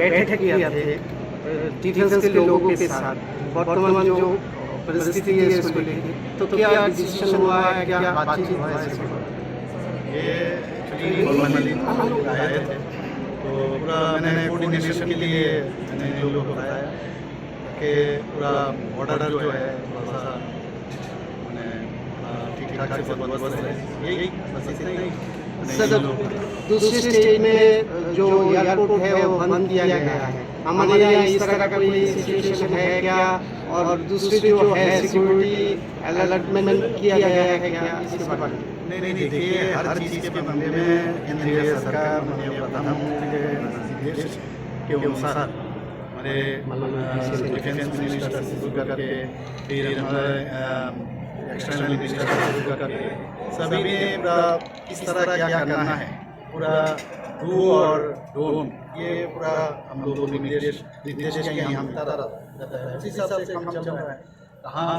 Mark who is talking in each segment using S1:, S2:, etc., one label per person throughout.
S1: बैठक किया थे डिफेंस के लोगों के साथ, वर्तमान जो परिस्थिति है इसको लेके, तो क्या डिसीजन हुआ है, क्या बातचीत हुआ है इसके बारे में?
S2: ये एक्चुअली फॉर्मली आए थे, तो पूरा मैंने कोऑर्डिनेशन के लिए मैंने इन लोगों को बताया कि पूरा बॉर्डर जो है थोड़ा सा मैंने ठीक ठाक से बंदोबस्त है, यही बस इतना ही।
S1: सर, दूसरे स्टेट में जो एयरपोर्ट है वो बंद किया गया है, हमारे यहाँ इस तरह का कोई सिचुएशन है क्या? और दूसरे जो है सिक्योरिटी अलर्टमेंट किया गया है क्या इसके बारे में?
S2: नहीं, देखिए हर चीज़ के मामले में केंद्रीय सरकार माननीय प्रधानमंत्री के निर्देश के अनुसार हमारे डिफेंस मिनिस्टर से शुरू करके फिर हमारे एक्सटर्नल मिनिस्टर से शुरू करके सभी ने किस तरह क्या करना है, पूरा डू और डोंट, ये पूरा हम लोगों को निर्देश चाहिए, हम उसी हिसाब से काम चल रहा है। कहाँ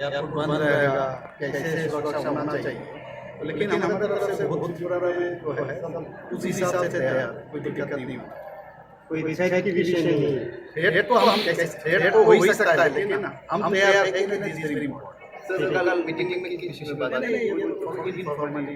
S2: एयरपोर्ट बंद रहेगा, कैसे सुरक्षा होना चाहिए, लेकिन हमारी तरफ से बहुत पूरा जो है उसी हिसाब से तैयार, कोई दिक्कत नहीं होगा,
S1: कोई दिक्कत की विषय नहीं है।
S2: रेट तो हम रेट तो हो ही सकता है, लेकिन हम तैयार हैं, this is very important.
S3: Sir, कल मीटिंग में किस विषय में बात हुई?